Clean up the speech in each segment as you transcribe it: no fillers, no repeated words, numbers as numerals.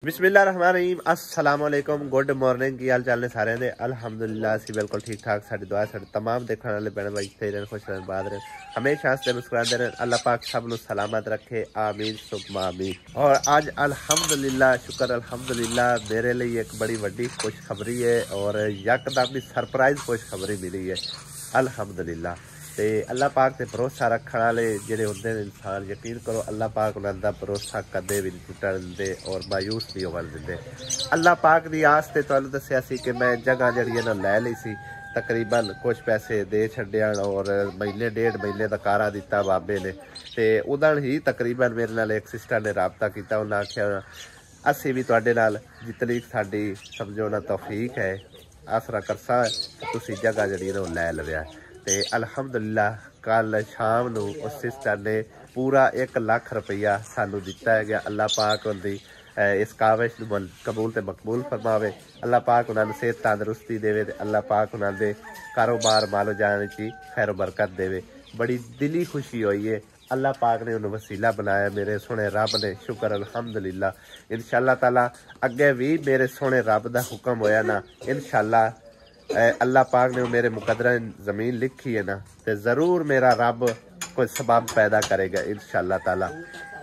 बिस्मिल्लाहिर्रहमानिर्रहीम अस्सलाम वालेकुम गुड मॉर्निंग की हाल चाल ने सारे दे अल्हम्दुलिल्लाह असी बिल्कुल ठीक ठाक साडी दुआ साडे तमाम देखने वाले बहन भाई थे रहन खुश रहन बाद रहन हमेशा हंसते मुस्कुराते रहन अल्लाह पाक सब नु सलामत रखे आमीन सुम्मा आमीन। और आज अल्हम्दुलिल्लाह शुक्र अल्हम्दुलिल्लाह मेरे लिए एक बड़ी वड्डी खुशखबरी है और यकदम ही सरप्राइज खुशखबरी मिली है अल्हम्दुलिल्लाह। ते अल्लाह पाक ते भरोसा रखने वाले जेडे होंदे ने इंसान यकीन करो अल्लाह पाक उन्हां दा भरोसा कदे भी नहीं टुटण दिंदे और मायूस नहीं होवन दिंदे। अल्लाह पाक दी आस ते तुहानूं दस्सिया सी कि मैं जगह जिहड़ी है ना लै लई सी तकरीबन कुछ पैसे दे छड्डे और महीने डेढ़ महीने दा कारा दिता बाबे ने ते उदण ही तकरीबन मेरे नाल एक सिस्टर ने राबता किया उन्हें आख्या असी भी तुहाडे नाल जितनी साडी समझो ना तौफीक है आसरा करसा तुसीं जगह जिहड़ी ना लै लविया। ते अल्हम्दुलिल्लाह कल शाम नू उस सिस्टर ने पूरा 1 लाख रुपया सानू दिता है गया। अल्लाह पाक उनकी इस काविश कबूल ते मकबूल फरमावे। अल्लाह पाक उन्होंने सेहत तंदुरुस्ती देवे ते अल्लाह पाक उन्होंने कारोबार मालो जान की खैर बरकत देवे। बड़ी दिली खुशी हुई है अल्लाह पाक ने उन्हें वसीला बनाया मेरे सोने रब ने शुक्र अल्हम्दुलिल्लाह। इंशाअल्लाह ताला अगे भी मेरे सोने रब का हुक्म होया ना इंशाअल्लाह अल्लाह पाक ने मेरे मुकदरा जमीन लिखी है ना तो जरूर मेरा रब कोई सबब पैदा करेगा इंशाअल्लाह ताला।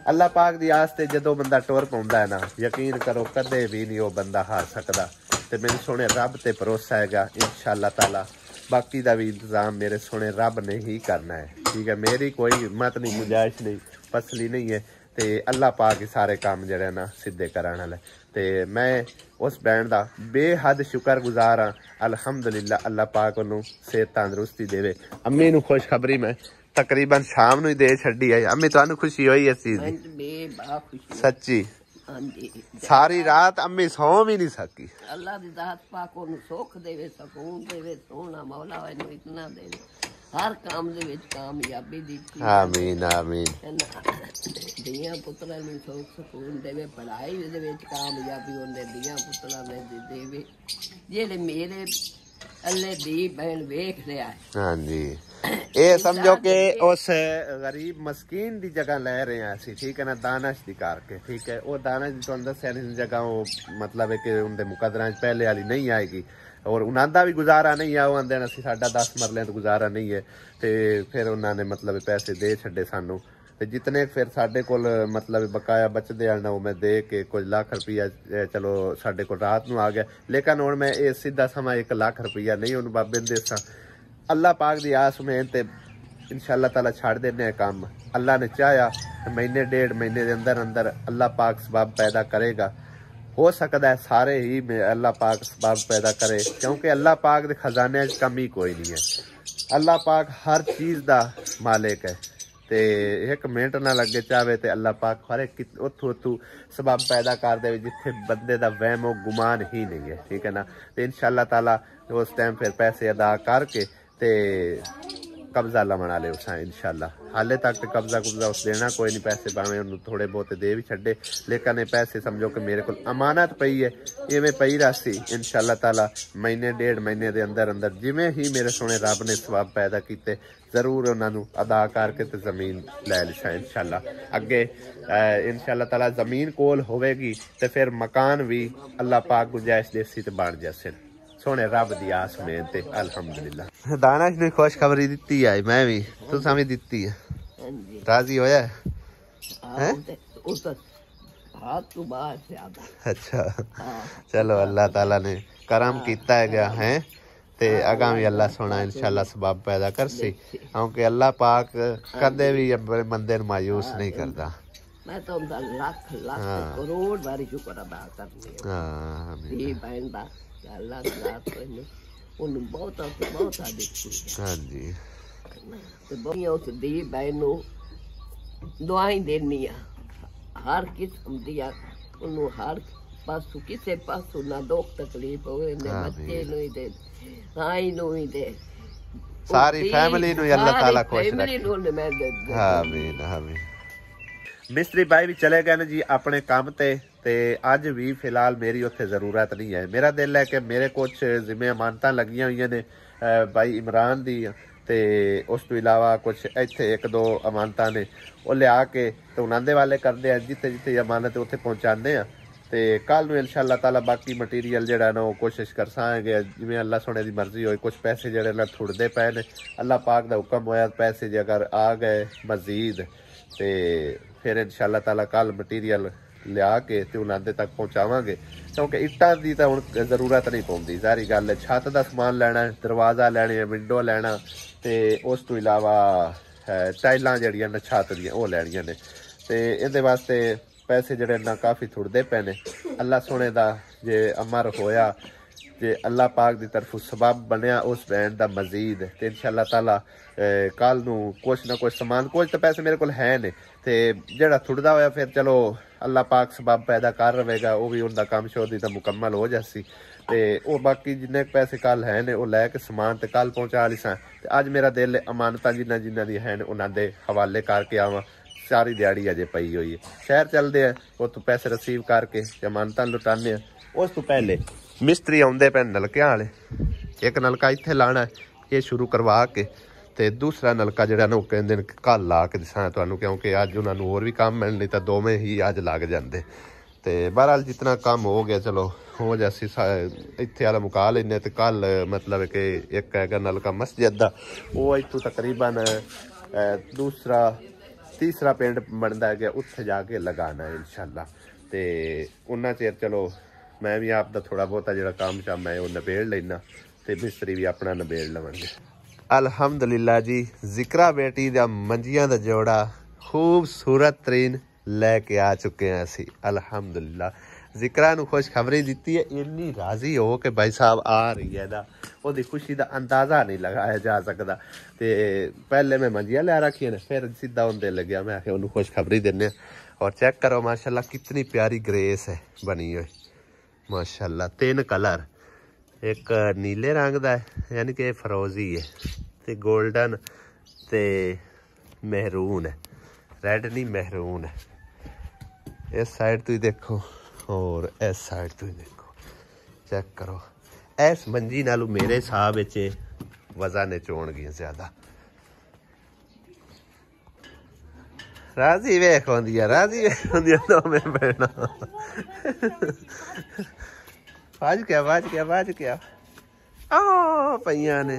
अल्लाह पाक दी आस ते जदों बंदा टुर पाउंदा है ना यकीन करो कदे भी नहीं वो बंदा हार सकदा ते मेरे सोने रब ते भरोसा हैगा इंशाअल्लाह ताला। बाकी दा भी इंतजाम मेरे सोने रब ने ही करना है ठीक है। मेरी कोई हिम्मत नहीं गुंजाइश नहीं फसली नहीं है ते अल्लाह पाक ही सारे काम जड़े ना सीधे करने वाले ते मैं उस बैंड का बेहद शुक्र गुजार हाँ अल्हम्दुलिल्लाह। अल्लाह पाक उन्होंने सेहत तंदुरुस्ती देवे। अम्मी नू खुशखबरी मैं तकरीबन शाम नू ही दे छड्डी है। अम्मी तुहानू खुशी हुई इस चीज की सच्ची सारी रात अम्मी सौ भी नहीं सकी। अल्लाह दी जात पाक ओनू सुख देवे सुकून देवे सोना मौला इनू इतना देवे हर काम दे विच कामयाबी दी आमीन आमीन। दियां पुत्तरां नू सुख सुकून देवे पढ़ाई दे विच कामयाबी ओने दियां पुत्तरां ने देवे जेड़े मेरे अल्ले दी बहन वेख रहा है। हाँ जी ये समझो कि उस गरीब मस्कीन की जगह ले रहे हैं असी ठीक है ना दानश दी करके ठीक है। वो दानश दी तुहानू दस्सिया जगह वो मतलब है कि उनके मुकदरा पहले वाली नहीं आएगी और उन्हों का भी गुजारा नहीं है। वो आंदे असी साडा 10 मरले तो गुजारा नहीं है तो फिर उन्होंने मतलब पैसे दे छड्डे सानू ते जितने फिर साडे कोल मतलब बकाया बचदे हैं वो मैं दे के कुछ लाख रुपया चलो साडे कोल रात नू आ गया। लेकिन हुण मैं ये सीधा समा 1 लाख रुपया नहीं उन्होंने बाबे ने देसा। अल्लाह पाक दी आस में ते इंशाअल्लाह ताला छाड़ देने काम अल्लाह ने चाहा महीने डेढ़ महीने के अंदर अंदर अल्लाह पाक सबब पैदा करेगा। हो सकता है सारे ही में अल्लाह पाक सबब पैदा करे क्योंकि अल्लाह पाक दे खजाने च कमी कोई नहीं है। अल्लाह पाक हर चीज़ का मालिक है ते 1 मिनट ना लगे चाहे तो अल्लाह पाक हर एक उथू उथू सबब पैदा कर दे जिथे बंदे का वहम गुमान ही नहीं है ठीक है ना। तो इंशाअल्लाह ताला उस टाइम फिर पैसे अदा करके ते कब्जा लवण ले उस इंशाअल्लाह। हाले तक तो कब्जा कुब्जा उस देना कोई नहीं पैसे भावें उन्होंने थोड़े बहुत दे भी छड्डे लेकिन पैसे समझो कि मेरे को अमानत पई है इवें पई रही इंशाअल्लाह ताला महीने डेढ़ महीने के अंदर अंदर जिमें ही मेरे सोने रब ने सबब पैदा किए जरूर उन्होंने अदा करके तो जमीन लै लिशा इंशाअल्लाह। अगे इंशाअल्लाह ताला जमीन कोल होवेगी तो फिर मकान भी अल्लाह पाक गुंजाइश देसी तो बन जासे सोने रब दी आस में ते अल्हम्दुलिल्लाह। दानश ने खुशखबरी दी है मैं भी तुसां भी दी है राजी होया है अच्छा चलो अल्लाह ताला ने करम किया है गया है ते अगा भी अल्लाह सोना इंशाअल्लाह सबब पैदा करसी क्योंकि अल्लाह पाक कदे भी बंदे मायूस नहीं करता। मैं तो लाख लाख करोड़ बारी शुक्र अदा करनी है बहन दा अल्लाह दी रात ने उन्हें बहुत देखी हाँ जी ते बहुत उस दी बहन नू दुआई देनी हर किस्म दी उन्होंने हर पासों किसी पासों ना दुख तकलीफ होवे बच्चे नू ही दे आई नू ही दे सारी फैमिली नू अल्लाह ताला खुश रखे आमीन आमीन। मिस्त्री भाई भी चले गए जी अपने काम ते अज भी फिलहाल मेरी उत्थे जरूरत नहीं है। मेरा दिल है कि मेरे कुछ जिम्मे अमानतां लगियां हुई ने भाई इमरान दी ते उस तो इलावा कुछ इत्थे 1-2 अमानतां ने वो लिया के तो उन्हां दे वाले करदे आ जिथे जिथे अमानत उत्थे पहुंचाने आ ਤੇ ਕੱਲ ਨੂੰ ਇਨਸ਼ਾਅੱਲਾ ਤਾਲਾ ਬਾਕੀ ਮਟੀਰੀਅਲ ਜਿਹੜਾ ਨਾ ਉਹ ਕੋਸ਼ਿਸ਼ ਕਰਸਾਂਗੇ ਜਿਵੇਂ ਅੱਲਾ ਸੋਹਣੇ ਦੀ ਮਰਜ਼ੀ ਹੋਏ। ਕੁਝ ਪੈਸੇ ਜਿਹੜੇ ਨਾ ਥੁੜਦੇ ਪਏ ਨੇ, ਅੱਲਾ ਪਾਕ ਦਾ ਹੁਕਮ ਹੋਇਆ ਪੈਸੇ ਜੇ ਅਗਰ ਆ ਗਏ ਮਜ਼ੀਦ ਤੇ ਫਿਰ ਇਨਸ਼ਾਅੱਲਾ ਤਾਲਾ ਕੱਲ ਮਟੀਰੀਅਲ ਲਿਆ ਕੇ ਤੇ ਉਹਨਾਂ ਦੇ ਤੱਕ ਪਹੁੰਚਾਵਾਂਗੇ। ਕਿਉਂਕਿ ਇੱਟਾਂ ਦੀ ਤਾਂ ਹੁਣ ਜ਼ਰੂਰਤ ਨਹੀਂ ਪਉਂਦੀ, ਸਾਰੀ ਗੱਲ ਹੈ। ਛੱਤ ਦਾ ਸਮਾਨ ਲੈਣਾ, ਦਰਵਾਜ਼ਾ ਲੈਣੇ, ਵਿੰਡੋ ਲੈਣਾ ਤੇ ਉਸ ਤੋਂ ਇਲਾਵਾ ਟਾਈਲਾਂ ਜਿਹੜੀਆਂ ਨੇ ਛੱਤ ਦੀਆਂ ਉਹ ਲੈਣੀਆਂ ਨੇ। ਤੇ ਇਹਦੇ ਵਾਸਤੇ ਪੈਸੇ ਜਿਹੜੇ ਨਾ ਕਾਫੀ ਥੁੜਦੇ ਪਏ ਨੇ। ਅੱਲਾ ਸੋਹਣੇ ਦਾ ਜੇ ਅਮਰ ਹੋਇਆ, ਜੇ ਅੱਲਾ ਪਾਕ ਦੀ ਤਰਫੋਂ ਸਬਬ ਬਣਿਆ ਉਸ ਬੈਂਡ ਦਾ ਮਜ਼ੀਦ ਤੇ ਇਨਸ਼ਾਅੱਲਾ ਤਾਲਾ ਕੱਲ ਨੂੰ ਕੁਛ ਨਾ ਕੁਛ ਸਮਾਨ, ਕੁਝ ਤਾਂ ਪੈਸੇ ਮੇਰੇ ਕੋਲ ਹੈ ਨੇ ਤੇ ਜਿਹੜਾ ਥੁੜਦਾ ਹੋਇਆ ਫਿਰ ਚਲੋ ਅੱਲਾ ਪਾਕ ਸਬਬ ਪੈਦਾ ਕਰ ਰਵੇਗਾ, ਉਹ ਵੀ ਉਹਦਾ ਕੰਮ ਸ਼ੋਦੀ ਤਾਂ ਮੁਕੰਮਲ ਹੋ ਜਾਸੀ। ਤੇ ਉਹ ਬਾਕੀ ਜਿੰਨੇ ਪੈਸੇ ਕੱਲ ਹੈ ਨੇ ਉਹ ਲੈ ਕੇ ਸਮਾਨ ਤੇ ਕੱਲ ਪਹੁੰਚਾ ਲਈ ਸਾਂ। ਤੇ ਅੱਜ ਮੇਰਾ ਦਿਲ ਅਮਾਨਤਾਂ ਜਿਨ੍ਹਾਂ ਦੀ ਹੈ ਉਹਨਾਂ ਦੇ ਹਵਾਲੇ ਕਰਕੇ ਆਵਾਂ। ਸਾਰੀ ਦਿਹਾੜੀ ਅਜੇ ਪਈ ਹੋਈ ਹੈ, ਸ਼ਹਿਰ ਚੱਲਦੇ ਆ, ਉੱਥੋਂ ਪੈਸੇ ਰਿਸੀਵ ਕਰਕੇ ਅਮਾਨਤਾਂ ਲੁਟਾਉਂਦੇ ਆ। ਉਸ ਤੋਂ ਪਹਿਲੇ ਮਿਸਤਰੀ ਆਉਂਦੇ ਪਏ ਨਲਕਿਆਂ ਵਾਲੇ, ਇੱਕ ਨਲਕਾ ਇੱਥੇ ਲਾਣਾ ਇਹ ਸ਼ੁਰੂ ਕਰਵਾ ਕੇ ਤੇ ਦੂਸਰਾ ਨਲਕਾ ਜਿਹੜਾ ਨਾ ਉਹ ਕਹਿੰਦੇ ਨੇ ਕੱਲ ਲਾ ਕੇ ਦਿਸਾਂ ਤੁਹਾਨੂੰ, ਕਿਉਂਕਿ ਅੱਜ ਉਹਨਾਂ ਨੂੰ ਹੋਰ ਵੀ ਕੰਮ ਮਿਲਣ, ਨਹੀਂ ਤਾਂ ਦੋਵੇਂ ਹੀ ਅੱਜ ਲੱਗ ਜਾਂਦੇ। ਤੇ ਬਹਰਹਾਲ ਜਿਤਨਾ ਕੰਮ ਹੋ ਗਿਆ ਚਲੋ ਹੋ ਜਾਸੀ, ਇੱਥੇ ਵਾਲਾ ਮੁਕਾ ਲੈਂਦੇ। ਤੇ ਕੱਲ ਮਤਲਬ ਕਿ ਇੱਕ ਹੈਗਾ ਨਲਕਾ ਮਸਜਿਦ ਦਾ, ਉਹ ਇੱਥੋਂ ਤਕਰੀਬਨ ਤੀਸਰਾ ਪਿੰਡ ਬਣਦਾ ਗਿਆ, ਉੱਥੇ ਜਾ ਕੇ ਲਗਾਉਣਾ ਇਨਸ਼ਾਅੱਲਾ। ਤੇ ਉਹਨਾਂ ਚਿਰ ਚਲੋ ਮੈਂ ਵੀ ਆਪ ਦਾ ਥੋੜਾ ਬਹੁਤਾ ਜਿਹੜਾ ਕੰਮ ਸ਼ਾਮ ਹੈ ਉਹ ਨਿਬੇੜ ਲੈਣਾ ਤੇ ਮਿਸਤਰੀ ਵੀ ਆਪਣਾ ਨਿਬੇੜ ਲਵਾਂਗੇ। ਅਲਹਮਦੁਲਿਲਾ ਜੀ, ਜ਼ਿਕਰਾ ਬੇਟੀ ਦਾ ਮੰਜੀਆਂ ਦਾ ਜੋੜਾ ਖੂਬਸੂਰਤ ਤਰੀਨ ਲੈ ਕੇ ਆ ਚੁੱਕੇ ਹਾਂ ਅਸੀਂ। ਅਲਹਮਦੁਲਿਲਾ ਜ਼ਿਕਰਾ ਨੂੰ ਖੁਸ਼ਖਬਰੀ ਦਿੱਤੀ ਹੈ, ਇੰਨੀ ਰਾਜ਼ੀ ਹੋ ਕਿ ਭਾਈ ਸਾਹਿਬ ਆ ਰਹੀ ਹੈ, ਉਹਦੀ ਖੁਸ਼ੀ ਦਾ ਅੰਦਾਜ਼ਾ ਨਹੀਂ ਲਗਾਇਆ ਜਾ ਸਕਦਾ। ਤੇ ਪਹਿਲੇ ਮੈਂ ਮੰਜੀਆਂ ਲੈ ਰੱਖੀਆਂ ਨੇ, ਫਿਰ ਸਿੱਧਾ ਹੁੰਦੇ ਲੱਗਿਆ ਮੈਂ ਆਖਿਆ ਉਹਨੂੰ ਖੁਸ਼ਖਬਰੀ ਦਿੰਦੇ। और चेक करो माशाल्लाह कितनी प्यारी ग्रेस है बनी हुई माशाल्लाह। 3 कलर, एक नीले रंग का है यानी कि फरोजी है, ते गोल्डन ते महरून है, रेड नहीं महरून है। इस साइड तो ही देखो और इस साइड तो ही देखो, चेक करो। इस मंजी नालों मेरे हिसाब वजन चोण गई ज्यादा। राजी वेख होंदी है, राजी वेख होंदी है दोवें भैणां। बाज क्या आ पईयां ने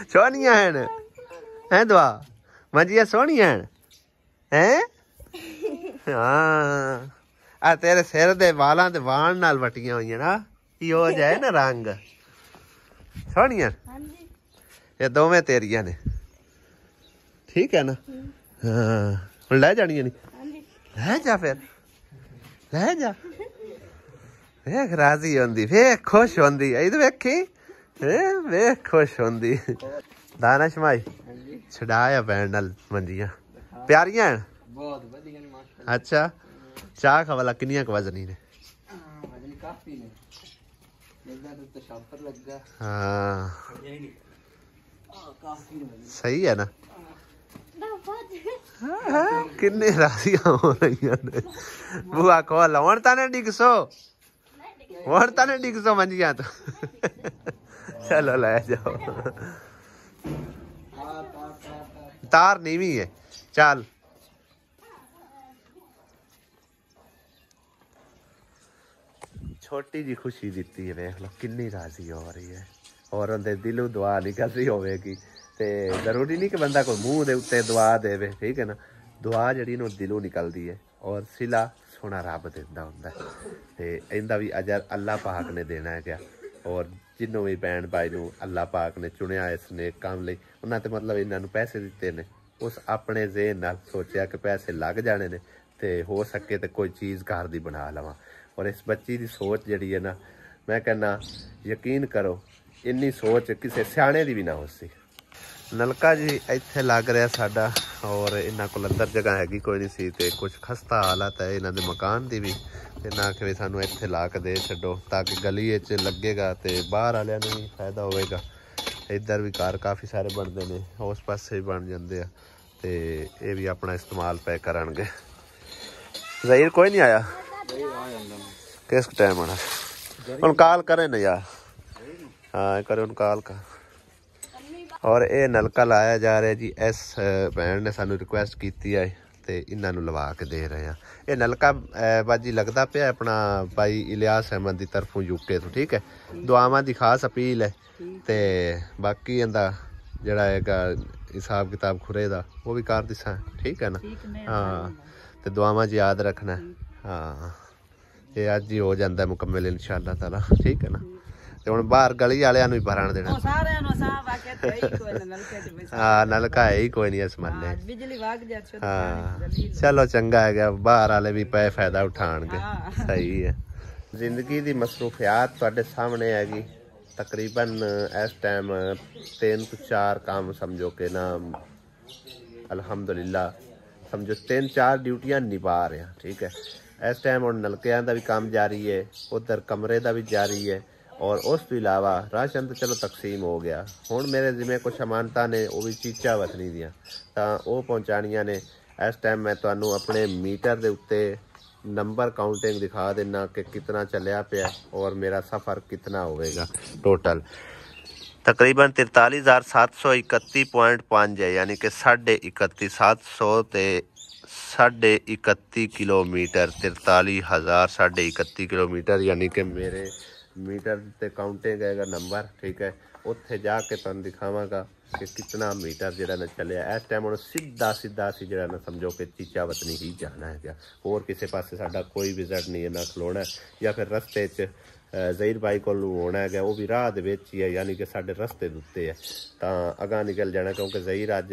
सोहनियां हैं दुआ मंजिया सोहनियां हैं। हाँ आ तेरे सिर दे वालां ते वाण नाल वटियां होईयां ना, यो जाए ना रंग सोहनियां। ये दोवें तेरियां ने, ठीक है ना। हाँ हुण लै जानियां नी, लै जा फिर लै जा। वेख राजी होंदी, वेख खुश होंदी, इधर वेखी वेख खुश होंदी। दाना शमाई छड़ाया पैण नाल मंजियां प्यारियां हैं बहुत वधिया ने माशाअल्लाह। अच्छा चाह खवाला किन्नियां क वजनी ने? वजन काफी ने, लगदा तो शापर लगा। हां काफी ने, सही है ना। हाँ किन्ने राजियां हो रही ने। बुआ खोल हुण ताने डिगसो, हुण ताने डिगसो मंजियां तो। चलो ले जाओ, तार नीवी है चल। छोटी जी खुशी दी है, देख लो किन्नी राजी हो रही है और उनके दिलों दुआ निकल रही होगी। ते जरूरी नहीं कि बंदा कोई मुंह दे उत्ते दुआ देवे, ठीक है ना। दुआ जड़ी ना दिलों निकलती है और सिला सोना रब देता होंदा ते इंदा भी अजर अल्लाह पाक ने देना है क्या। और जिन्हों भी भैन भाई नूं अल्लाह पाक ने चुनिया इस नेक काम लई, उन्हां ते मतलब इन्हां नूं पैसे दिते ने, उस अपने ज़हन नाल सोचा कि पैसे लग जाने ने ते हो सके तो कोई चीज़ घर दी बना लवां। और इस बच्ची की सोच जी है ना, मैं कहना यकीन करो इन्नी सोच किसी सियाणे की भी ना हो सी। नलका जी इत्थे लग रहा साडा और इन्हां कोल अंदर जगह हैगी कोई नहीं सी ते कुछ खस्ता हालत है इन्हां दे मकान दी भी, ते ना कि सानू इत्थे ला के दे छड्डो ताकि गली च लगेगा ते बाहर वालियां नूं भी फायदा होवेगा। इधर भी घर काफ़ी सारे बनते हैं, उस पासे भी बन जाते हैं ते ये भी अपना इस्तेमाल पे करनगे। ज़हीर कोई नहीं आया किस टाइम आना, हम कॉल करें ना यार। हाँ करो कॉल का। और ये नलका लाया जा रहा जी, इस भैन ने सानू रिक्वेस्ट की है तो इन्हों लवा के दे रहे हैं। ये नलका बाजी लगता पे अपना भाई इलियास अहमद की तरफों यूके तो, ठीक है। दुआवां की खास अपील है तो बाकी इनका जड़ा है हिसाब किताब खुरे का वो भी कर दिसा, ठीक है ना। हाँ तो दुआवां च याद रखना। हाँ ये अज ही हो जाता है मुकम्मल इंशाअल्लाह ताला, ठीक है ना। तो हम बाहर गली वाले भी भरण देना। हाँ नलका है ही कोई नहीं इस मन्ने। हाँ चलो चंगा है गया, बाहर वाले भी पे फायदा उठाएंगे, सही है। जिंदगी की मसरूफियात तुहाडे सामने हैगी। तकरीबन इस टाइम 3 तो 4 काम समझो कि ना अल्हम्दुलिल्लाह समझो 3-4 ड्यूटियां निभा रहे हैं, ठीक है। इस टाइम हम नलकियां का भी काम जारी है, उधर कमरे का भी जारी है, और उस तो इलावा राशन तो चलो तकसीम हो गया। हुण मेरे जिम्मे कुछ अमानतां ने वो भी चीचा वतनी दियां तां वो पहुँचानियां ने। इस टाइम मैं तुहानू अपने मीटर के उत्ते नंबर काउंटिंग दिखा देना कि कितना चलिया पिया और मेरा सफ़र कितना होगा टोटल। तकरीबन 43,731.5 है, यानी कि 31,700 ते 31.5 किलोमीटर, 43,031 किलोमीटर, यानी कि मेरे मीटर ते काउंटिंग है नंबर, ठीक है। उत्थे जाके तुहानू दिखावांगा कि कितना मीटर जो ना चलिया। इस टाइम हम सीधा असी जो ना समझो कि चीचा वतनी ही जाना है, होर किसी पासे साडा कोई विजिट नहीं है, ना खलोना या फिर रस्ते ज़हीर भाई को होना है, वो भी राह दे विच ही है, यानी कि साडे रस्ते दे उत्ते है। तो अगां निकल जाना क्योंकि ज़हीर अज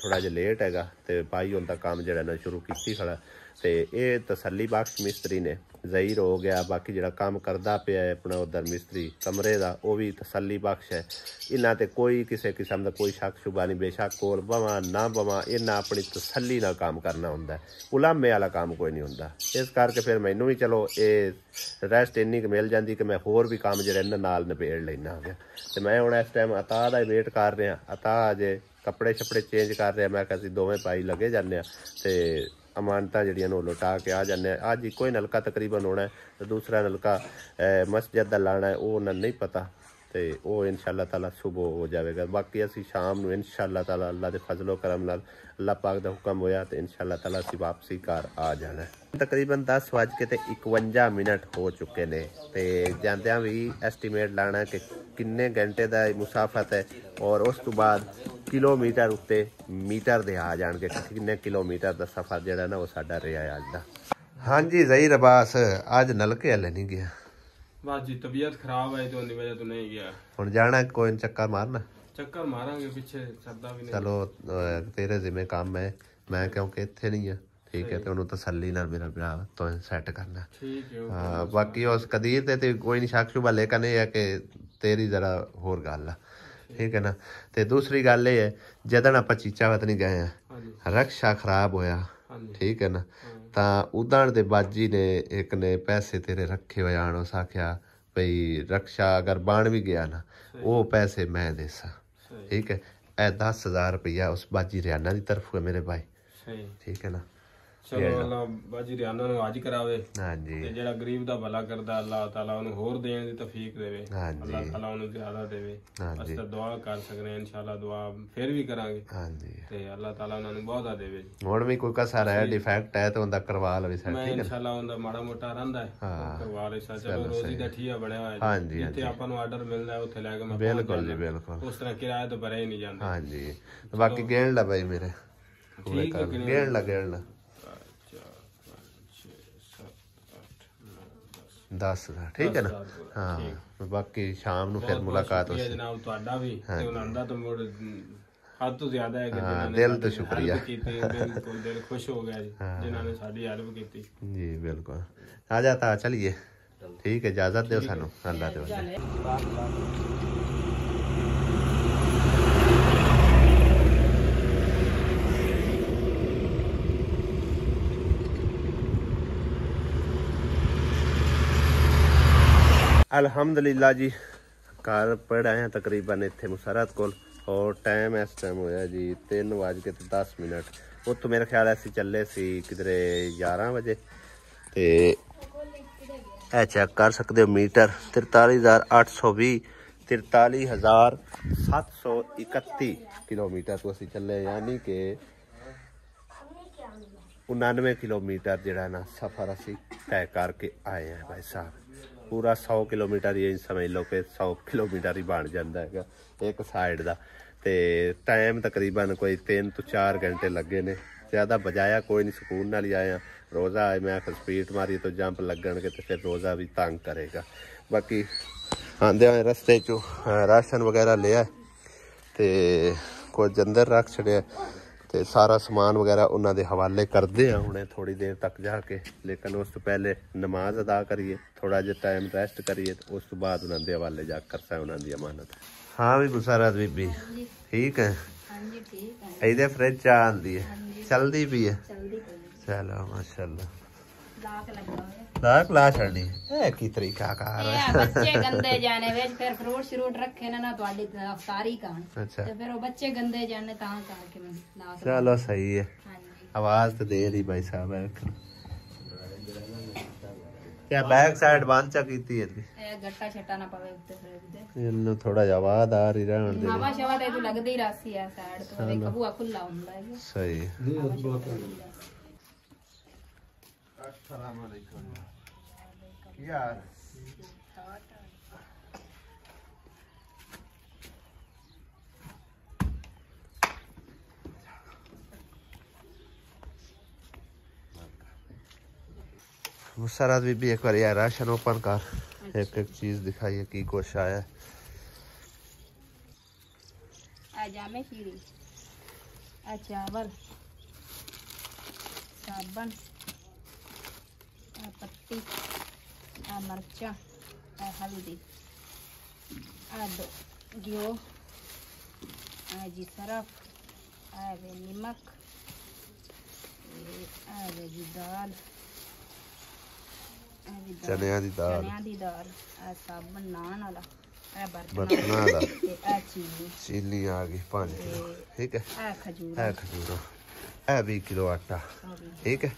थोड़ा जिहा लेट हैगा तो भाई उनका काम जो ना शुरू की खड़ा। तो ये तसली बख्श मिस्त्री ने ज़हीर हो गया, बाकी जो काम करता पिया है अपना उधर मिस्त्री कमरे का वो भी तसली बख्श है। इन्ना तो कोई किसी किस्म का कोई शक शुबा नहीं, बेशक कोल बवां ना बवां, इन्ना अपनी तसली ना काम करना होंदा है, उलामे वाला काम कोई नहीं होंदा। इस करके फिर मैनू भी चलो ये रेस्ट इन्नी मिल जाती कि मैं होर भी काम जो इन्हां नाल निबेड़ लैना हो गया। तो मैं हुण इस टाइम अता दा वेट कर रहा। अता अजे कपड़े शपड़े चेंज कर रहा, मैं कहती दोवें भाई लगे जाने तो अमानतां जड़ियां नो लुटा के आ जाने। अज इको ही नलका तकरीबन होना है, तो दूसरा नलका मस्जिद का लाना है, वो उन्हें नहीं पता, तो वो इंशाअल्लाह ताला सुबह हो जाएगा। बाकी असी शाम को इंशाअल्लाह ताला अल्लाह के फजलो करम नाल अल्लाह पाक का हुक्म होया तो इंशाअल्लाह ताला असी वापसी घर आ जाना है। तकरीबन 10:51 हो चुके ने, तो जांदियां भी एस्टीमेट लाना है कि किन्ने घंटे का मुसाफत है, और उस तो बाद किलोमीटर उत्ते मीटर दे आ जाएंगे किन्ने किलोमीटर का सफ़र जो ना वो साडा रहा है अज का। हाँ जी ज़हीर अब्बास अज नलके हले नहीं गया, बस जी तबीयत खराब है तो वजह तो नहीं गया। हुण जाना कोई चक्कर मारना, चक्कर मारांगे पीछे सरदा भी नहीं। चलो तेरे जिम्मे काम है, मैं क्योंकि इत्थे नहीं है, ठीक है। तो उन्होंने तसल्ली नाल मेरा ब्याह तो सैट करना, ठीक है। हाँ बाकी उस कदीर ते कोई नहीं शक शुबा, लेकिन ये है कि तेरी जरा होर गल है, ठीक है ना। तो दूसरी गल ये है जदन आप चीचा वतनी गए हैं रक्षा खराब होया, ठीक है ना, तो उदण दे बाजी ने एक ने पैसे तेरे रखे हुए आन, उस आख्या भाई रक्षा अगर बन भी गया ना वो पैसे मैं देसा, ठीक है। ए 10,000 रुपया उस बाजी रियाना की तरफ है मेरे भाई, ठीक है ना। चलो अल्लाह बाजी रियाना नु आज करावे। हाँ जी ते जेड़ा गरीब दा भला करदा अल्लाह ताला उन्हें होर देने दी तौफीक देवे, हाँ जी अल्लाह ताला उन्हें ज्यादा देवे। हाँ अस जी तो दुआ कर सकने इंशाअल्लाह, दुआ फिर भी करांगे, हाँ जी। ते अल्लाह ताला उन्हें बहुता देवे। हुण भी कोई कसर है डिफेक्ट है तो उनका करवा लवे सर, मैं ठीक है इंशाअल्लाह उनका माड़ा मोटा रहिंदा है हाँ करवा ले सा। चलो रोजी दा ठीया बनया होया हाँ जी जिथे आपां नु आर्डर मिलदा है उत्थे लेके मैं बिल्कुल जी बिल्कुल, उस तरह किराया तो भरे ही नहीं जांदा। हाँ जी। बाकी गेण ला भाई मेरे ठीक है गेण ला 10 ठीक है ना। हाँ बाकी शाम ਨੂੰ फिर मुलाकात हो जनाब ਤੁਹਾਡਾ ਵੀ ਤੇ ਉਹਨਾਂ ਦਾ ਤਾਂ ਮੁੜ ਹੱਦ ਤੋਂ ਜ਼ਿਆਦਾ ਹੈ ਕਿ हाँ दिल तो शुक्रिया बिल्कुल दिल खुश हो गया जी जिन्होंने साडी हेल्प की जी बिल्कुल। आ जाता चलिए ठीक है, इजाजत दो सानू अल्लाह दे। अल्हम्दुलिल्लाह जी घर पढ़ आए हैं तकरीबन इत्थे मुसरत कोल, और टाइम इस टाइम होया जी 3:10। उत्थों मेरा ख्याल असी चले सी किधरे 11 बजे। तो यह चेक कर सकते हो मीटर 43,820 43,731 किलोमीटर तो असी चले, यानी कि 99 किलोमीटर जड़ा ना सफ़र असी तय करके आए हैं भाई साहब। पूरा 100 किलोमीटर ये समझ लो कि 100 किलोमीटर ही बन जाता है एक साइड का। तो टाइम तकरीबन कोई 3 तो 4 घंटे लगे ने, ज़्यादा बजाया कोई नहीं, सुकून नाल ही आया। रोज़ा आए मैं आखिर स्पीड मारी तो जंप लगणगे तो फिर रोज़ा भी तंग करेगा। बाकी आंदे आए रस्ते चो राशन वगैरह लिया तो कुछ अंदर रख छड़िया, तो सारा समान वगैरह उन्होंने हवाले करते हैं हुणे थोड़ी देर तक जाके। लेकिन उस तो पहले नमाज अदा करिए, थोड़ा जिहा टाइम रेस्ट करिए, तो उस तो बाद उन्होंने हवाले जा करसा उन्होंने अमानत। हाँ भी गुसारा बीबी ठीक है, इधर फ्रिज चाह आंदी है, चलती भी है, चलो माशाल्लाह। लाख ला छड़नी है की तरीका कार है। बच्चे गंदे जाने वेच फिर फ्रूट श्रूट रखे ना ਤੁਹਾਡੀ ਅਫਤਾਰੀ कान। अच्छा तो फिर वो बच्चे गंदे जाने ता करके मैं ला। चलो सही है, आवाज तो दे रही भाई साहब है। क्या बैक साइड बंद चा कीती है ए गट्टा छट्टा ना पवे उत्ते फ्रिज दे, इन्नु थोड़ा जिहा आवाज आ रही रहन दे। हवा शवा ते तो लगदी रासी है साइड तो एक कबूआ खुला हुंदा है। सही यार मुसरत बीबी एक बार यार राशन ओपन कर, एक एक चीज दिखाइए की कुछ आया। जामे शीरी चावल साबन पत्ती मर्चा हल्दी घ्यो जी सरफ नमक जी दाल चनिया दी दाल साबन नान वाला बर्तन वाला चीनी आ गई 5 किलो ठीक है। खजूर है 20 किलो आटा ठीक है।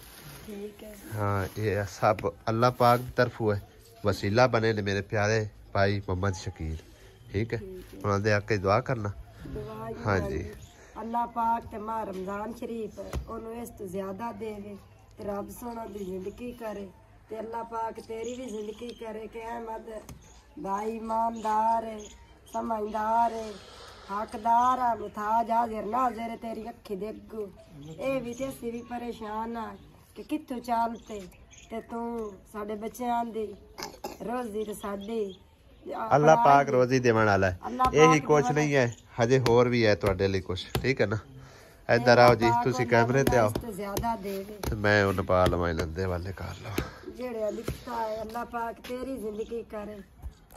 हाँ ये सब अल्लाह पाक की तरफ है, वसीला बने ने मेरे प्यारे भाई मोहम्मद शकील ठीक है। उन्होंने आके दुआ करना। हाँ जी अल्लाह पाक ते माह रमजान शरीफ ओनू इस तो ज्यादा देवे ते रब सोना दी जिंदगी करे ते अल्लाह पाक तेरी भी जिंदगी करे कि अहमद भाई ईमानदार है, समझदार है, हकदार आ, मुथाज हाजिर नाज़िर तेरी अखी देखो। ए भी ते असी भी परेशान आ कि कित्थों चलते ते तू साडे बच्चों दी रोजी ते साडी अल्लाह पाक रोजी देवन वाला है, यही कुछ नहीं है, हजे होर भी है तुहाडे लिए कुछ ठीक है ना। इधर आओ जी, तुसी कैमरे ते आओ, मैं उन पा लवां लंदे वाले कर लो जेड़े लिखता है अल्लाह पाक तेरी जिंदगी करे।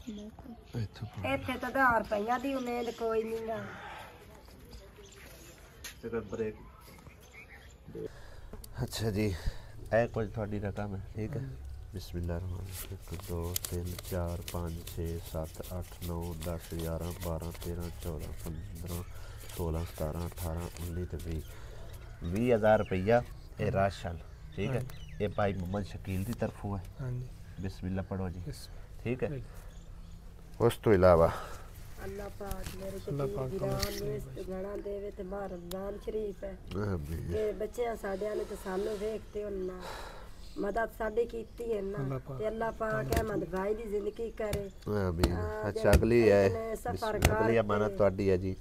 इत्थे तो 10 रुपया दी उम्मीद कोई नहीं ना। अच्छा जी ए कुछ थोड़ी रकम है ठीक है। बिस्मिल्लाहिर्रहमानिर्रहीम 1 2 3 4 5 6 7 8 9 10 11 12 13 14 15 16 17 18 19 ते 20,000 रुपया ये राशन ठीक है। ये भाई मोहम्मद शकील की तरफों है। बिस्मिल्लाह पढ़ो जी ठीक है। उस तो इलावा अल्लाह पाक मेरे घना देवे ते माह रमजान शरीफ है के बच्चे साडियां ने ते सानू देखते होना मदद साडी कीती है ना ते अल्लाह पाक अहमद भाई दी जिंदगी करे आमीन। अच्छा अगली है अगली अमानत ਤੁਹਾਡੀ है जी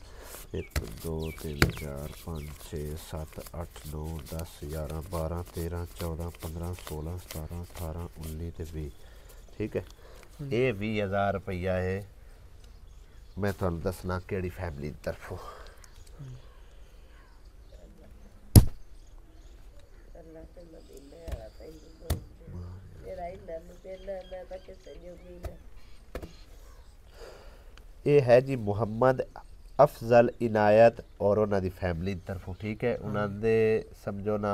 1 2 3 4 5 6 7 8 9 10 11 12 13 14 15 16 17 18 19 ਤੇ 20 ठीक है। ये 20,000 रुपया है। मैं तुहानू दसना केड़ी फैमिली की तरफों ये है जी मुहम्मद अफजल इनायत और उन्होंने फैमिली की तरफों ठीक है। उन्होंने समझो ना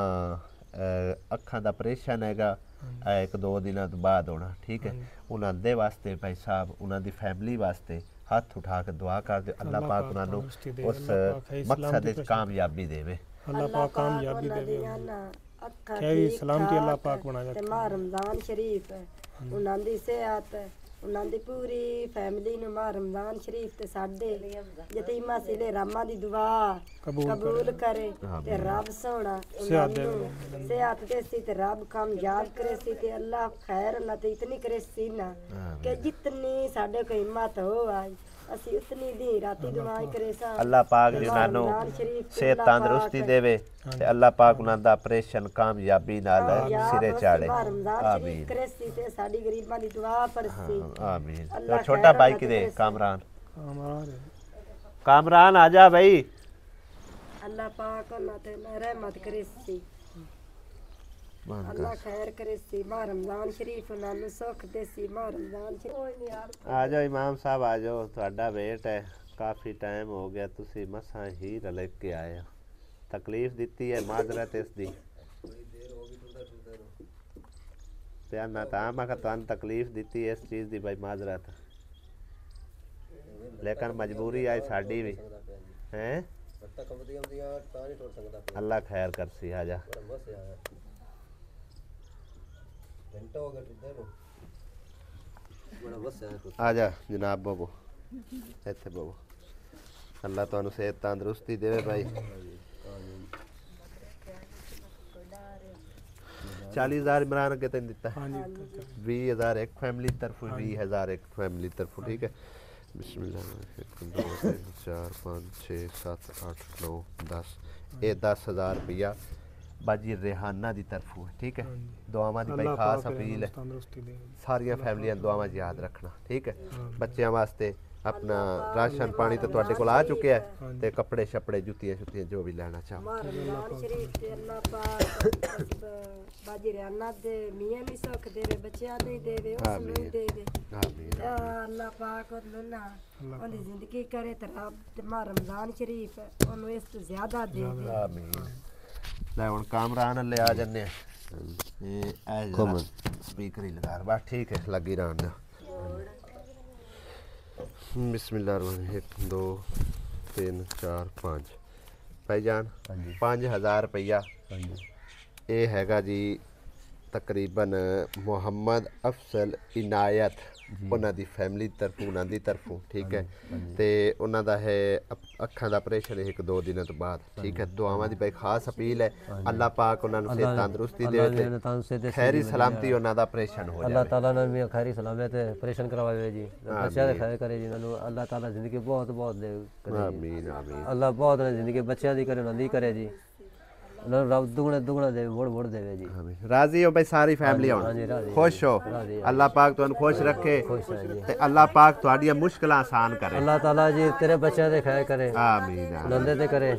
अखां दा ऑपरेशन हैगा 1-2 दिनों तो बाद होना ठीक है। उन्होंने वास्ते भाई साहब उन्होंने फैमिली वास्ते हाथ उठा के दुआ कर दे अल्लाह पाक उन्होंने उस मकसद विच कामयाबी देवे। अल्लाह पाक कामयाबी देवे क्या सलामती अल्लाह पाक बनाए ते माह रमजान शरीफ उन्होंने सेहत ਉਹਨਾਂ ਦੀ ਪੂਰੀ ਫੈਮਿਲੀ ਨੂੰ ਮਾਹ ਰਮਜ਼ਾਨ ਸ਼ਰੀਫ ਤੇ ਸਾਡੇ ਯਤੀਮਾਂ ਸਿਲੇ ਰਾਮਾਂ ਦੀ ਦੁਆ ਕਬੂਲ ਕਰੇ ਤੇ ਰੱਬ ਸੋਹਣਾ ਉਹਨਾਂ ਨੂੰ ਸਿਹਤ ਦੇ ਸੀ ਤੇ ਰੱਬ ਕਾਮਯਾਬ ਕਰੇ ਸੀ ਤੇ ਅੱਲਾਹ ਖੈਰ ਉਹਨਾਂ ਤੇ ਇਤਨੀ ਕਰੇ ਸੀ ਨਾ ਕਿ ਜਿਤਨੀ ਸਾਡੇ ਕੋਲ ਹਿੰਮਤ ਹੋ ਆਈ ਅਸੀਂ ਉਤਨੀ ਦੀ ਰਾਤੀ ਦੁਆਈ ਕਰੇ ਸਾਂ। ਅੱਲਾਹ ਪਾਕ ਜਿਨ੍ਹਾਂ ਨੂੰ ਸਿਹਤ ਤੰਦਰੁਸਤੀ ਦੇਵੇ ਤੇ ਅੱਲਾਹ ਪਾਕ ਉਹਨਾਂ ਦਾ ਆਪਰੇਸ਼ਨ ਕਾਮਯਾਬੀ ਨਾਲ ਸਿਰੇ ਚਾੜੇ। ਆਮੀਨ ਕਰੇ ਸੀ ਤੇ ਸਾਡੀ ਗਰੀਬਾਂ ਦੀ ਦੁਆ ਪੜਸੀ। ਆਮੀਨ। तो छोटा भाई किधे कामरान कामरान आजा भाई। अल्लाह पाक ਉਹਨਾਂ ਤੇ ਰਹਿਮਤ ਕਰੇ ਸੀ ਅੱਲਾਹ ਖੈਰ ਕਰੇ ਸੀ ਮਾਹ ਰਮਜ਼ਾਨ ਸ਼ਰੀਫ ਉਹਨਾਂ ਨੂੰ ਸੁੱਖ ਦੇ ਸੀ ਮਾਹ ਰਮਜ਼ਾਨ ਸ਼ਰੀਫ। आ जाओ इमाम साहब आ जाओ ਤੁਹਾਡਾ ਵੇਟ ਹੈ ਕਾਫੀ ਟਾਈਮ ਹੋ ਗਿਆ ਤੁਸੀਂ ਮਸਾਂ ਹੀ ਰਲ ਕੇ ਆਏ ਹੋ ਤਕਲੀਫ ਦਿੱਤੀ ਹੈ ਮਾਜ਼ਰਤ ਇਸ ਦੀ ਤੇ ਨਾ ਤਾਂ ਮੈਂ ਤੁਹਾਨੂੰ ਤਕਲੀਫ ਦਿੱਤੀ ਇਸ ਚੀਜ਼ ਦੀ ਭਾਈ ਮਾਜ਼ਰਤ ਲੇਕਿਨ ਮਜਬੂਰੀ ਆਈ ਸਾਡੀ ਵੀ ਹੈ ਅੱਲਾ ਖੈਰ ਕਰਸੀ ਆ ਜਾ ਆ ਜਾ ਜਨਾਬ ਬਾਬੂ ਇੱਥੇ ਬਾਬੂ ਅੱਲਾ ਤੁਹਾਨੂੰ ਸਿਹਤ ਤੰਦਰੁਸਤੀ ਦੇਵੇ ਭਾਈ 40,000 इमरान के तेन दिता है 20,000 एक फैमिली तरफ 20,000 एक फैमिली तरफ ठीक है बिस्मिल्लाह 1 2 3 4 5 6 7 8 9 10 ये 10,000 रुपया बाजी रेहाना दी तरफों ठीक है दुआवां दी भाई खास अपील है सारिया फैमिलियां दुआवां याद रखना ठीक है बच्चों वास्ते अपना राशन पानी तो तुहाडे कोल आ चुके हैं ते कपड़े शपड़े जुत्तियां शुत्तियां जो भी लेना चाहो रमजान शरीफ ते अल्लाह पाक बाजी रहना दे मियां भी सुख देवे बच्चियां नु देवे उस नु देवे आमीन अल्लाह पाक उन्ना उनकी जिंदगी करे ते रब ते माह रमजान शरीफ उन्हें इस तो ज्यादा देवे आमीन ले हुन कामरान ले आ जन्ने ए स्पीकर ही लगा बस ठीक है लगी रहन दे बिस्मिल्लाह 1 2 3 4 5 भाईजान 5,000 रुपया ये हैगा जी तकरीबन मुहम्मद अफसल इनायत उन्हां दी फैमिली तरफों उन्हां दी तरफों ठीक है ते उन्हां दा है अखां दा ऑपरेशन 1-2 दिनों तो बाद ठीक है दुआवां दी भाई खास अपील है अल्लाह पाक उन्हां नूं सेहत तंदुरुस्ती दे ते खैरी सलामती उन्हां दा ऑपरेशन हो जाए अल्लाह ताला ने भी खैरी सलामत ऑपरेशन करवावे जी बच्चा दे खैर करे जी उन्हां नूं अल्लाह ताला जिंदगी बहुत बहुत दे करे आमीन आमीन अल्लाह बहुत ने जिंदगी बच्चों दी करे उन्हां दी करे जी रब दुगना दुगना दे मोड़ देवे जी राजी हो भाई सारी फैमिली हो खुश हो अल्लाह पाक तुहानू खुश रखे ते अल्लाह पाक तुहाडियां मुश्किलां आसान करे अल्लाह ताला जी तेरे बच्चों दे खैर करे आमीन नंदे ते करे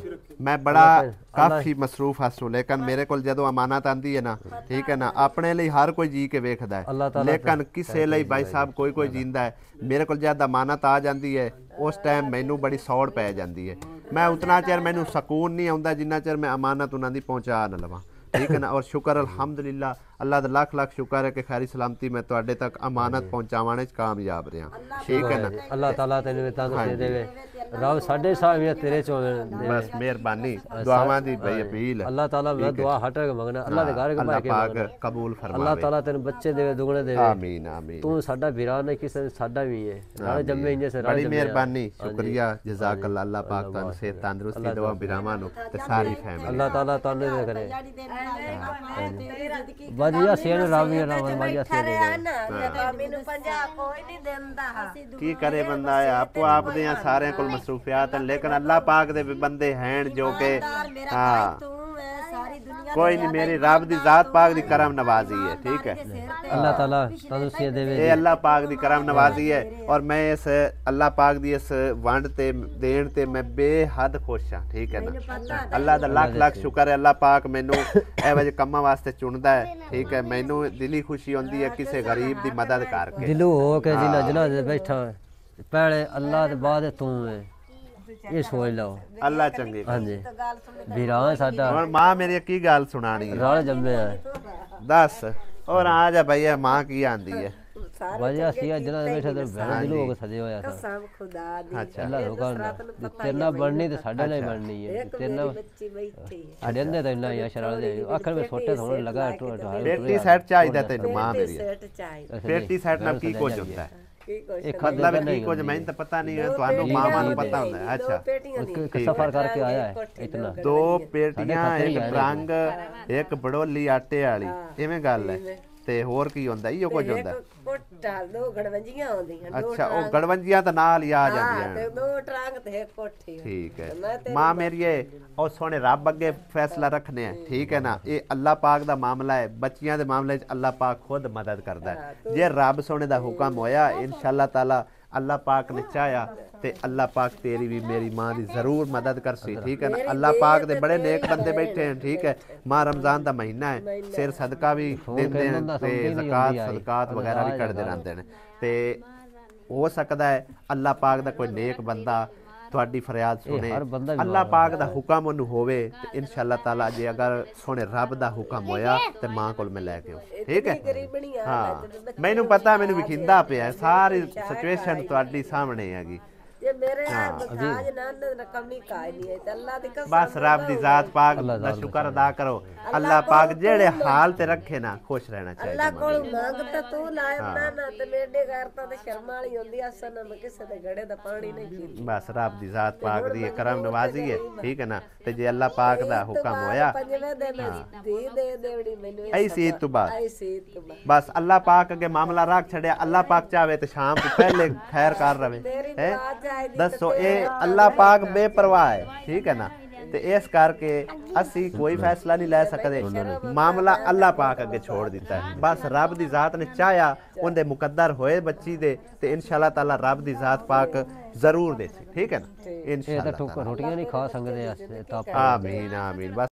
मैं बड़ा काफी मसरूफ हसूं लेकिन मेरे कोल जदों अमानत आंदी है ना ठीक है ना अपने लिए हर कोई जी के वेखदा है लेकिन किसे लिए भाई साहब कोई जिंदा है मेरे कोल जद अमानत आ जाती है उस टाइम मैनू बड़ी सौड़ पै जाती है मैं उतना चਿਰ मैनू सकून नहीं आता जिन्ना चਿਰ मैं अमानत उन्हों की पहुँचा न लवां ठीक है ना और शुक्र अल्हम्दुलिल्लाह अल्लाह का लाख लाख शुक्र है कि खैरी सलामती मैं तुहाडे तक अमानत पहुँचाने कामयाब रहा ठीक है ना अल्लाह ताला तेनू तंदुरुस्ती देवे रब साढ़े साहब तेरे चो बस मेहरबानी दुआवां दी भाई अपील अल्लाह ताला मैं दुआ हट के मंगना अल्लाह दे घर के अल्लाह पाक कबूल फरमावे अल्लाह ताला तेन बच्चे देवे दुगने देवे आमीन आमीन तू साडा वीरा नहीं किसे साडा भी है नाले जम्मे इंजे से बड़ी मेहरबानी शुक्रिया जज़ाकल्लाह अल्लाह पाक तुहानू सेहत तंदुरुस्ती देवे वीरावां नू ते सारी फैमिली अल्लाह ताला ताने दे करे ਵਧੀਆ ਸੇਨ ਰਾਮੀ ਰਾਮ ਵਧੀਆ ਸੇਨ ਮੈਨੂੰ 50 ਕੋਈ ਨਹੀਂ ਦਿੰਦਾ की करे बंदा है आपो आप दे सारे कोल मसरूफियात हैं लेकिन अल्लाह पाक दे भी बंदे हैं जो के हाँ कोई नहीं मेरी रब दी जात पाक दी करम नवाजी है ठीक है अल्लाह ताला तंदुरुस्ती देवे ये अल्लाह पाक दी करम नवाजी है और मैं इस अल्लाह पाक दी इस वंड ते देन ते मैं बेहद खुश हां ठीक है ना अल्लाह दा लाख लाख शुक्र है अल्लाह पाक मैनू एवे जे कम्मां वास्ते चुनदा है ठीक है मैनू दिली खुशी होंदी है किसी गरीब दी मदद करके दिलों हो के जिन्ना जिन्ना बैठा पहले अल्लाह दे बाद तू है ये सोच लो अल्लाह चंगी हां जी वीरा साडा हुन मां मेरी की गल सुनानी है राल जम्मे है दस और आ जा भैया मां की आंदी है वजह सिया जना बैठा तो बहन दिलों को सजे होया था सब खुदा दी अच्छा अल्लाह हुक्म तेरना बननी ते साडा नहीं बननी है तेरना बच्ची बैठी है अड़े अंदे तो इन्ना या शराल दे आखर में छोटे थोड़े लगा पेटी सेट चाहिदा तैनू मां मेरी सेट चाहिए पेटी सेट नाल की कुछ होंदा है एक मतलब की कुछ मैं तो पता नहीं है ਤੁਹਾਨੂੰ ਮਾਮਾ ਨੂੰ ਪਤਾ ਹੁੰਦਾ ਹੈ ਅੱਛਾ सफर करके आया है इतना 2 पेटियां एक रंग एक बड़ोली आटे वाली इवें गल है ਤੇ ਹੋਰ ਕੀ ਹੁੰਦਾ ਇਹੋ ਕੁਝ ਹੁੰਦਾ ਕੋਟਾ 2 ਗੜਵੰਜੀਆਂ ਆਉਂਦੀਆਂ ਅੱਛਾ ਉਹ ਗੜਵੰਜੀਆਂ ਤਾਂ ਨਾਲ ਹੀ ਆ ਜਾਂਦੀਆਂ ਤੇ 2 ਟਰੰਕ ਤੇ ਇੱਕ ਕੋਠੀ ਠੀਕ ਹੈ ਮਾਂ ਮੇਰੀਏ ਉਹ ਸੋਹਣੇ ਰੱਬ ਅੱਗੇ ਫੈਸਲਾ ਰੱਖਨੇ ਆ ਠੀਕ ਹੈ ਨਾ ਇਹ ਅੱਲਾਹ ਪਾਕ ਦਾ ਮਾਮਲਾ ਹੈ ਬੱਚਿਆਂ ਦੇ ਮਾਮਲੇ 'ਚ ਅੱਲਾਹ ਪਾਕ ਖੁਦ ਮਦਦ ਕਰਦਾ ਹੈ ਜੇ ਰੱਬ ਸੋਹਣੇ ਦਾ ਹੁਕਮ ਹੋਇਆ ਇਨਸ਼ਾਅੱਲਾ ਤਾਲਾ अल्लाह पाक ने चाहा ते अल्लाह पाक तेरी भी मेरी माँ की जरूर मदद करसी ठीक है ना अल्लाह पाक दे बड़े नेक बंदे बैठे हैं ठीक है माँ रमजान का महीना है सिर सदका भी देंदे हैं ते ज़कात सदकात वगैरह भी करते रहते हैं ते हो सकता है अल्लाह पाक दा कोई नेक बंदा ਤੁਹਾਡੀ ਫਰਿਆਦ ਸੁਣੇ ਅੱਲਾਹ ਪਾਕ ਦਾ ਹੁਕਮ ਉਹਨੂੰ ਹੋਵੇ ਤੇ ਇਨਸ਼ਾਅੱਲਾ ਤਾਲਾ ਜੇ ਅਗਰ ਸੋਹਣੇ ਰੱਬ ਦਾ ਹੁਕਮ ਹੋਇਆ ਤੇ ਮਾਂ ਕੋਲ ਮੈਂ ਲੈ ਕੇ ਆਉਂ ਠੀਕ ਹੈ ਹਾਂ ਮੈਨੂੰ ਪਤਾ ਮੈਨੂੰ ਵਿਖਿੰਦਾ ਪਿਆ ਸਾਰੀ ਸਿਚੁਏਸ਼ਨ ਤੁਹਾਡੀ ਸਾਹਮਣੇ ਹੈਗੀ ये मेरे आज नंद रकम नहीं काई नहीं है अल्लाह दी कसम बस रब दी जात पाक दा शुक्र अदा करो अल्लाह पाक जेड़े हाल ते रखे ना खुश रहना चाहिए अल्लाह कोल मांगता तू लाए ना ते मेरे करता ते शर्म वाली होंदी असन मैं किसे दे घड़े दा पानी नहीं पीती बस रब दी जात पाक दी करम नवाजी है ठीक है ना ते जे अल्लाह पाक दा हुक्म होया पंजवे दे दे देवड़ी मैनू ऐ सीत तो बाद बस अल्लाह पाक अगे मामला रख छड़या अल्लाह पाक चाहे ते शाम को पहले खैर कर रवे है दसो ये अल्लाह पाक बेपरवाह है ठीक है ना ते इस करके असी कोई फैसला नहीं ले सकते मामला अल्लाह पाक अगे छोड़ दिता है बस रब दी जात ने चाहया उनदे मुकद्दर होए बच्ची दे ते इंशाअल्लाह ताला रब दी जात पाक जरूर दे ठीक है ना इंशाअल्लाह रोटियां नहीं खा सकते आमीन आमीन बस